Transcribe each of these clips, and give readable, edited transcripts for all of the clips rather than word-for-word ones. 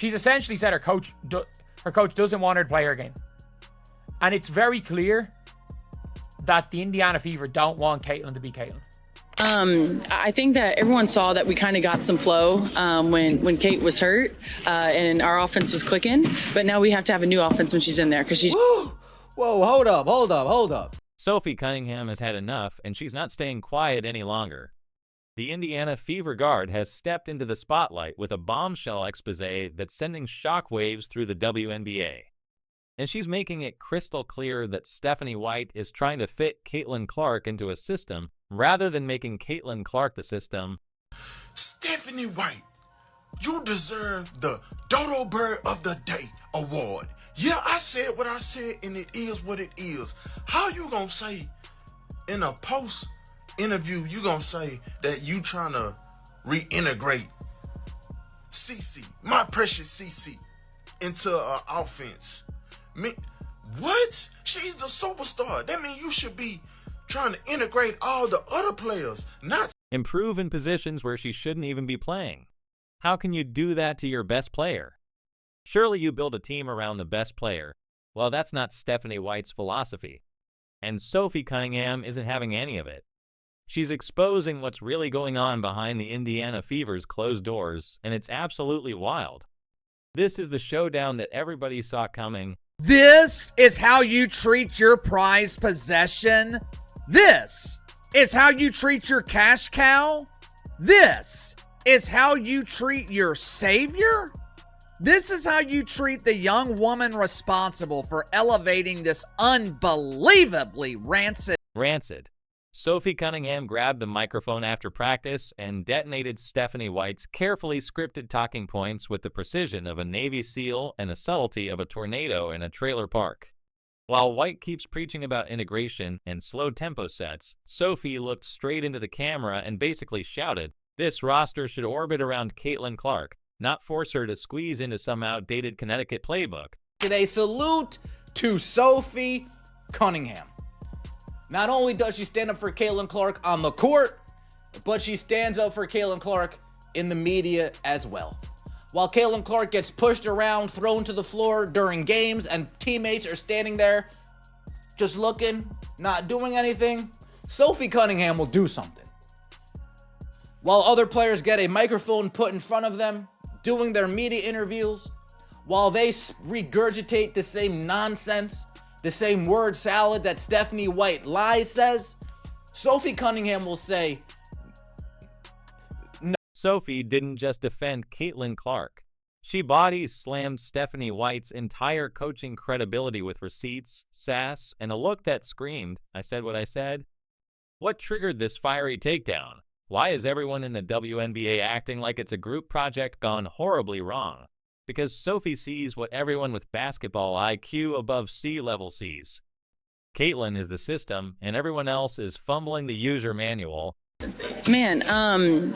She's essentially said her coach doesn't want her to play her game. And it's very clear that the Indiana Fever don't want Caitlin to be Caitlin. I think that everyone saw that we kind of got some flow when Kate was hurt and our offense was clicking. But now we have to have a new offense when she's in there because she's... Whoa, hold up. Sophie Cunningham has had enough, and she's not staying quiet any longer. The Indiana Fever guard has stepped into the spotlight with a bombshell expose that's sending shockwaves through the WNBA. And she's making it crystal clear that Stephanie White is trying to fit Caitlin Clark into a system rather than making Caitlin Clark the system. Stephanie White, you deserve the Dodo Bird of the Day award. Yeah, I said what I said, and it is what it is. How you gonna say in a post interview, you gonna say that you trying to reintegrate CC, my precious CC, into an offense? What? She's the superstar. That means you should be trying to integrate all the other players, not improve in positions where she shouldn't even be playing. How can you do that to your best player? Surely you build a team around the best player. Well, that's not Stephanie White's philosophy. And Sophie Cunningham isn't having any of it. She's exposing what's really going on behind the Indiana Fever's closed doors, and it's absolutely wild. This is the showdown that everybody saw coming. This is how you treat your prized possession? This is how you treat your cash cow? This is how you treat your savior? This is how you treat the young woman responsible for elevating this unbelievably rancid. Sophie Cunningham grabbed the microphone after practice and detonated Stephanie White's carefully scripted talking points with the precision of a Navy SEAL and the subtlety of a tornado in a trailer park. While White keeps preaching about integration and slow tempo sets, Sophie looked straight into the camera and basically shouted, "This roster should orbit around Caitlin Clark, not force her to squeeze into some outdated Connecticut playbook." A salute to Sophie Cunningham. Not only does she stand up for Caitlin Clark on the court, but she stands up for Caitlin Clark in the media as well. While Caitlin Clark gets pushed around, thrown to the floor during games, and teammates are standing there just looking, not doing anything, Sophie Cunningham will do something. While other players get a microphone put in front of them, doing their media interviews, while they regurgitate the same nonsense, the same word salad that Stephanie White lies says, Sophie Cunningham will say, no. Sophie didn't just defend Caitlin Clark. She body slammed Stephanie White's entire coaching credibility with receipts, sass, and a look that screamed, "I said what I said." What triggered this fiery takedown? Why is everyone in the WNBA acting like it's a group project gone horribly wrong? Because Sophie sees what everyone with basketball IQ above sea level sees. Caitlin is the system, and everyone else is fumbling the user manual. Man,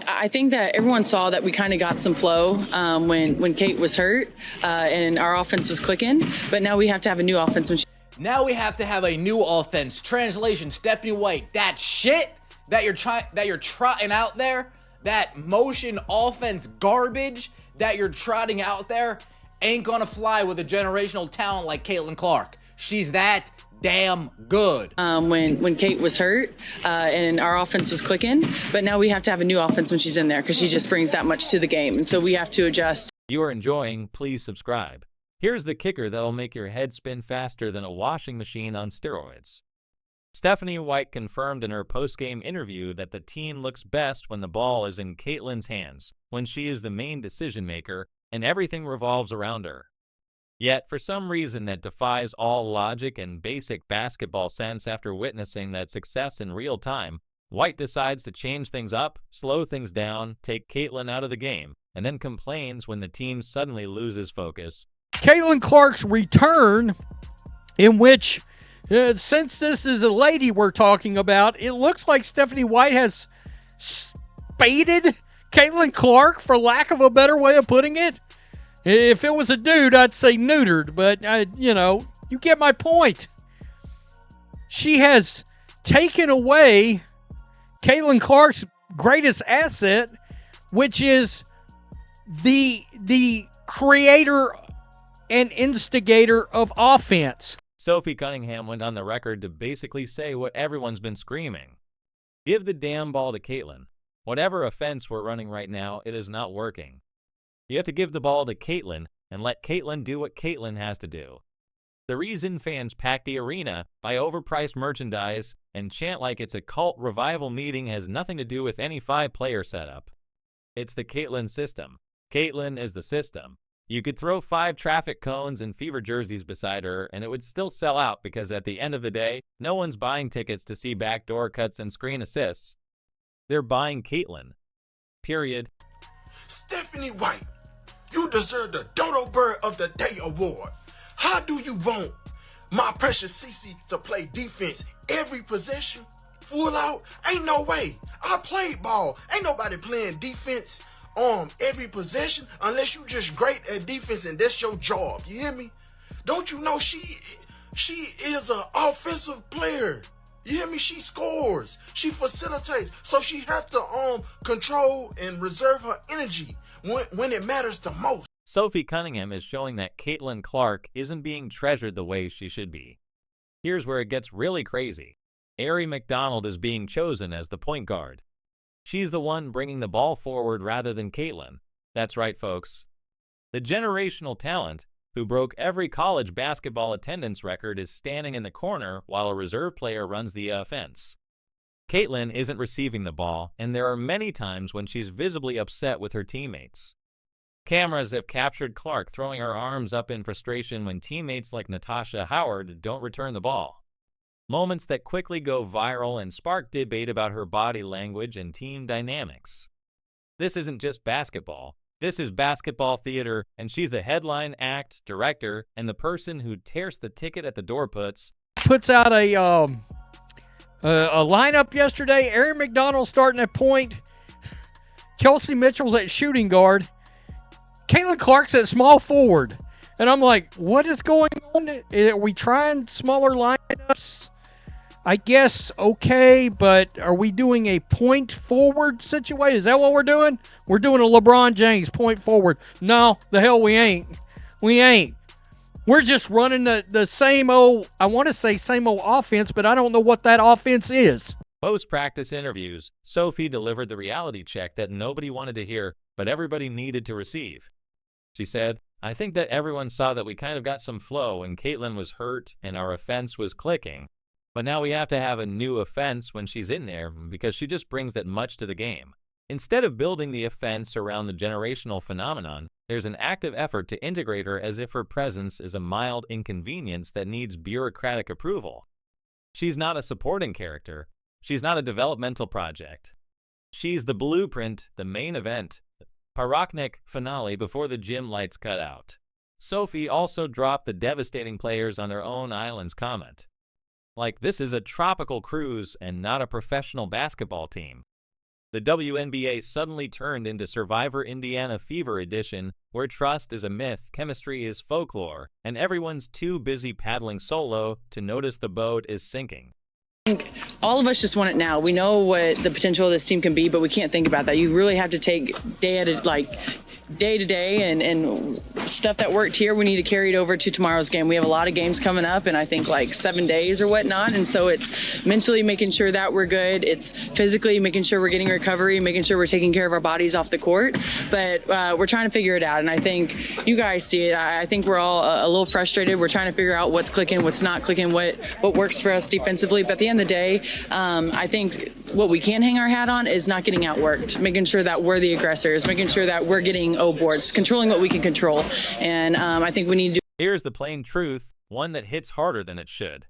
I think that everyone saw that we kind of got some flow when Kate was hurt and our offense was clicking. But now we have to have a new offense when Now we have to have a new offense. Translation, Stephanie White, that shit that you're trotting out there, that motion offense garbage that you're trotting out there ain't gonna fly with a generational talent like Caitlin Clark. She's that damn good. When Kate was hurt and our offense was clicking, but now we have to have a new offense when she's in there because she just brings that much to the game, and so we have to adjust. You are enjoying, please subscribe. Here's the kicker that'll make your head spin faster than a washing machine on steroids. Stephanie White confirmed in her post-game interview that the team looks best when the ball is in Caitlin's hands, when she is the main decision-maker, and everything revolves around her. Yet, for some reason that defies all logic and basic basketball sense after witnessing that success in real time, White decides to change things up, slow things down, take Caitlin out of the game, and then complains when the team suddenly loses focus. Caitlin Clark's return, in which, since this is a lady we're talking about, it looks like Stephanie White has spaded Caitlin Clark, for lack of a better way of putting it. If it was a dude, I'd say neutered, but, you get my point. She has taken away Caitlin Clark's greatest asset, which is the creator and instigator of offense. Sophie Cunningham went on the record to basically say what everyone's been screaming. Give the damn ball to Caitlin. Whatever offense we're running right now, it is not working. You have to give the ball to Caitlin and let Caitlin do what Caitlin has to do. The reason fans pack the arena, buy overpriced merchandise, and chant like it's a cult revival meeting has nothing to do with any 5-player setup. It's the Caitlin system. Caitlin is the system. You could throw 5 traffic cones and Fever jerseys beside her, and it would still sell out because at the end of the day, no one's buying tickets to see backdoor cuts and screen assists. They're buying Caitlin. Period. Stephanie White, you deserve the Dodo Bird of the Day award. How do you want my precious Cece to play defense every possession? Full out? Ain't no way. I played ball. Ain't nobody playing defense every possession unless you just great at defense and that's your job. You hear me? Don't you know she is an offensive player? You hear me? She scores. She facilitates. So she has to control and reserve her energy when it matters the most. Sophie Cunningham is showing that Caitlin Clark isn't being treasured the way she should be. Here's where it gets really crazy. Aari McDonald is being chosen as the point guard. She's the one bringing the ball forward rather than Caitlin. That's right, folks. The generational talent who broke every college basketball attendance record is standing in the corner while a reserve player runs the offense. Caitlin isn't receiving the ball, and there are many times when she's visibly upset with her teammates. Cameras have captured Clark throwing her arms up in frustration when teammates like Natasha Howard don't return the ball. Moments that quickly go viral and spark debate about her body language and team dynamics. This isn't just basketball. This is basketball theater, and she's the headline act, director, and the person who tears the ticket at the door puts out a lineup yesterday. Aari McDonald starting at point. Kelsey Mitchell's at shooting guard. Caitlin Clark's at small forward. And I'm like, what is going on? Are we trying smaller lineups? I guess, okay, but are we doing a point forward situation? Is that what we're doing? We're doing a LeBron James point forward. No, the hell we ain't. We ain't. We're just running the same old, I want to say same old offense, but I don't know what that offense is. Post-practice interviews, Sophie delivered the reality check that nobody wanted to hear, but everybody needed to receive. She said, I think that everyone saw that we kind of got some flow when Caitlin was hurt and our offense was clicking. But now we have to have a new offense when she's in there because she just brings that much to the game. Instead of building the offense around the generational phenomenon, there's an active effort to integrate her as if her presence is a mild inconvenience that needs bureaucratic approval. She's not a supporting character. She's not a developmental project. She's the blueprint, the main event, pyrotechnic finale before the gym lights cut out. Sophie also dropped the devastating players on their own islands comment. Like, this is a tropical cruise and not a professional basketball team. The WNBA suddenly turned into Survivor Indiana Fever edition, where trust is a myth, chemistry is folklore, and everyone's too busy paddling solo to notice the boat is sinking. All of us just want it now. We know what the potential of this team can be, but we can't think about that. You really have to take day to day and stuff that worked here, we need to carry it over to tomorrow's game. We have a lot of games coming up, and I think like 7 days or whatnot, and so it's mentally making sure that we're good. It's physically making sure we're getting recovery, making sure we're taking care of our bodies off the court, but we're trying to figure it out, and I think you guys see it. I think we're all a little frustrated. We're trying to figure out what's clicking, what's not clicking, what works for us defensively, but at the end of the day, I think what we can hang our hat on is not getting outworked, making sure that we're the aggressors, making sure that we're getting boards, controlling what we can control. And I think we need to. Here's the plain truth, one that hits harder than it should.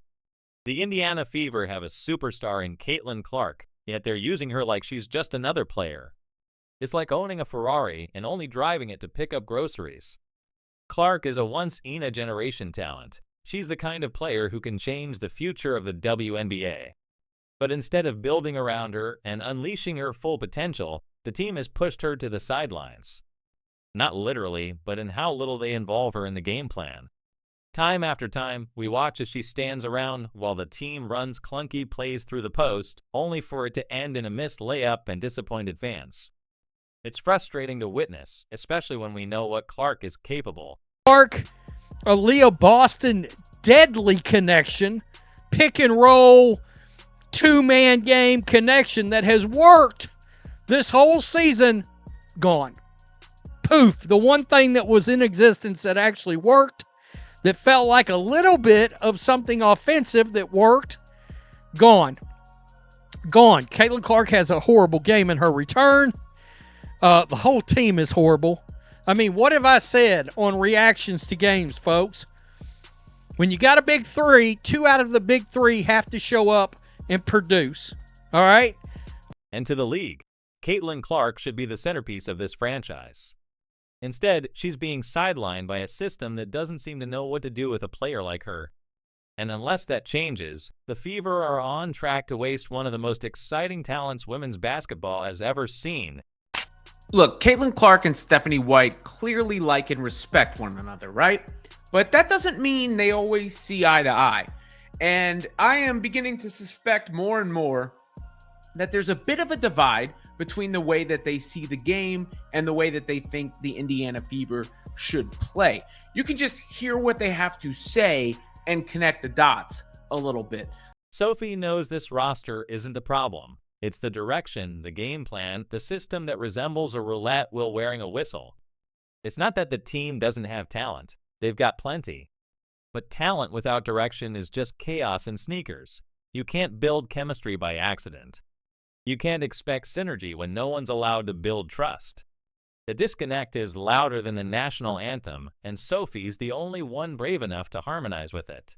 The Indiana Fever have a superstar in Caitlin Clark, yet they're using her like she's just another player. It's like owning a Ferrari and only driving it to pick up groceries. Clark is a once-in-a-generation talent. She's the kind of player who can change the future of the WNBA. But instead of building around her and unleashing her full potential, the team has pushed her to the sidelines. Not literally, but in how little they involve her in the game plan. Time after time, we watch as she stands around while the team runs clunky plays through the post, only for it to end in a missed layup and disappointed fans. It's frustrating to witness, especially when we know what Clark is capable. Clark, a Leah Boston deadly connection, pick and roll, two-man game connection that has worked this whole season, gone. Poof. The one thing that was in existence that actually worked, that felt like a little bit of something offensive that worked, gone. Gone. Caitlin Clark has a horrible game in her return. The whole team is horrible. I mean, what have I said on reactions to games, folks? When you got a big three, 2 out of the big 3 have to show up and produce. All right? And to the league, Caitlin Clark should be the centerpiece of this franchise. Instead, she's being sidelined by a system that doesn't seem to know what to do with a player like her. And unless that changes, the Fever are on track to waste one of the most exciting talents women's basketball has ever seen. Look, Caitlin Clark and Stephanie White clearly like and respect one another, right? But that doesn't mean they always see eye to eye. And I am beginning to suspect more and more that there's a bit of a divide between the way that they see the game and the way that they think the Indiana Fever should play. You can just hear what they have to say and connect the dots a little bit. Sophie knows this roster isn't the problem. It's the direction, the game plan, the system that resembles a roulette while wearing a whistle. It's not that the team doesn't have talent. They've got plenty. But talent without direction is just chaos in sneakers. You can't build chemistry by accident. You can't expect synergy when no one's allowed to build trust. The disconnect is louder than the national anthem, and Sophie's the only one brave enough to harmonize with it.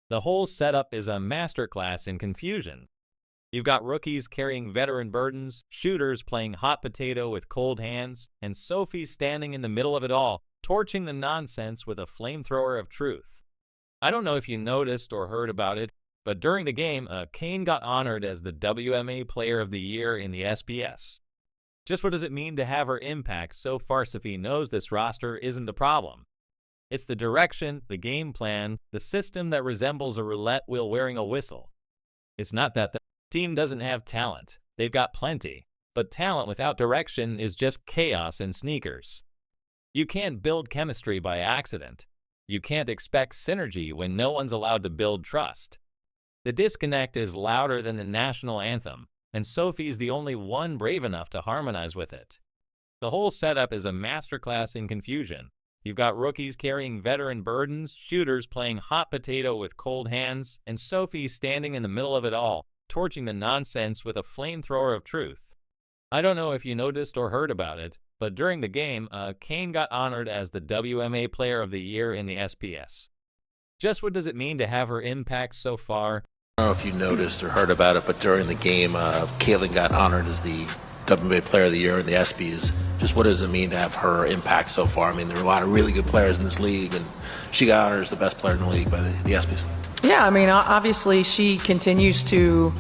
The whole setup is a masterclass in confusion. You've got rookies carrying veteran burdens, shooters playing hot potato with cold hands, and Sophie standing in the middle of it all, torching the nonsense with a flamethrower of truth. I don't know if you noticed or heard about it, but during the game, Kane got honored as the WMA Player of the Year in the SBS. Just what does it mean to have her impact so far? Sophie knows this roster isn't the problem. It's the direction, the game plan, the system that resembles a roulette wheel wearing a whistle. It's not that the team doesn't have talent. They've got plenty. But talent without direction is just chaos in sneakers. You can't build chemistry by accident. You can't expect synergy when no one's allowed to build trust. The disconnect is louder than the national anthem, and Sophie's the only one brave enough to harmonize with it. The whole setup is a masterclass in confusion. You've got rookies carrying veteran burdens, shooters playing hot potato with cold hands, and Sophie standing in the middle of it all, torching the nonsense with a flamethrower of truth. I don't know if you noticed or heard about it, but during the game, Kane got honored as the WMA Player of the Year in the SPS. Just what does it mean to have her impact so far? I don't know if you noticed or heard about it, but during the game, Caitlin got honored as the WNBA Player of the Year in the ESPYs. Just what does it mean to have her impact so far? I mean, there are a lot of really good players in this league, and she got honored as the best player in the league by the ESPYs. Yeah, I mean, obviously she continues to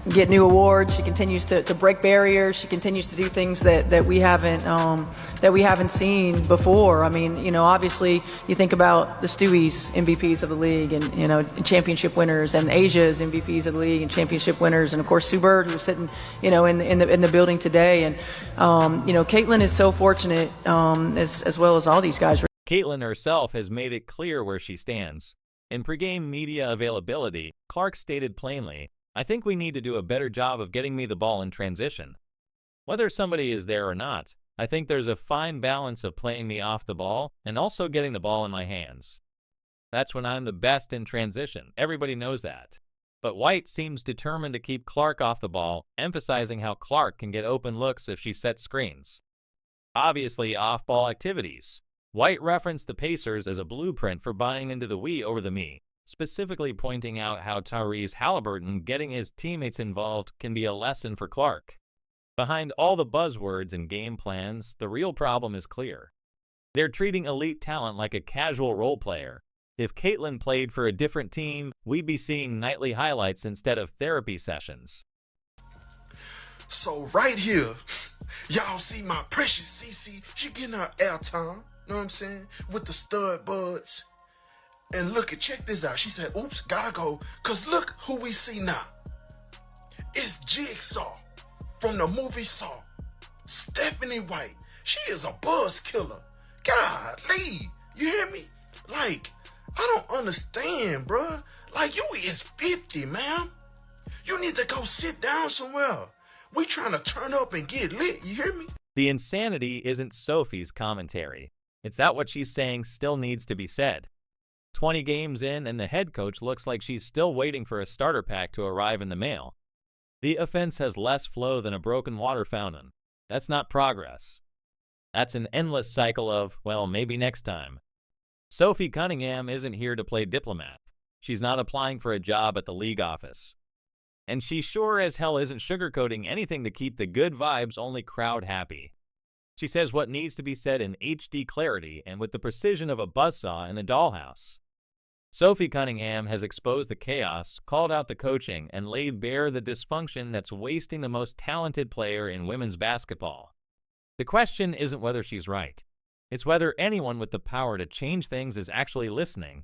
get new awards. She continues to break barriers. She continues to do things that we haven't seen before. I mean, you know, obviously you think about the Stewie's MVPs of the league, and you know, championship winners, and Asia's MVPs of the league and championship winners, and of course Sue Bird, who's sitting, you know, in the building today. And you know, Caitlin is so fortunate, as well as all these guys. Caitlin herself has made it clear where she stands. In pregame media availability, Clark stated plainly, "I think we need to do a better job of getting me the ball in transition. Whether somebody is there or not, I think there's a fine balance of playing me off the ball and also getting the ball in my hands. That's when I'm the best in transition. Everybody knows that." But White seems determined to keep Clark off the ball, emphasizing how Clark can get open looks if she sets screens. Obviously, off-ball activities. White referenced the Pacers as a blueprint for buying into the we over the me, specifically pointing out how Tyrese Halliburton getting his teammates involved can be a lesson for Clark. Behind all the buzzwords and game plans, the real problem is clear. They're treating elite talent like a casual role player. If Caitlin played for a different team, we'd be seeing nightly highlights instead of therapy sessions. So right here, y'all see my precious CC. She getting her airtime. Know what I'm saying? With the stud buds. And look, check this out. She said, oops, gotta go. Because look who we see now. It's Jigsaw from the movie Saw. Stephanie White, she is a buzz killer. Golly, you hear me? Like, I don't understand, bruh. Like, you is 50, man. You need to go sit down somewhere. We trying to turn up and get lit, you hear me? The insanity isn't Sophie's commentary. It's that what she's saying still needs to be said. 20 games in, and the head coach looks like she's still waiting for a starter pack to arrive in the mail. The offense has less flow than a broken water fountain. That's not progress. That's an endless cycle of, well, maybe next time. Sophie Cunningham isn't here to play diplomat. She's not applying for a job at the league office. And she sure as hell isn't sugarcoating anything to keep the good vibes only crowd happy. She says what needs to be said in HD clarity and with the precision of a buzzsaw in a dollhouse. Sophie Cunningham has exposed the chaos, called out the coaching, and laid bare the dysfunction that's wasting the most talented player in women's basketball. The question isn't whether she's right. It's whether anyone with the power to change things is actually listening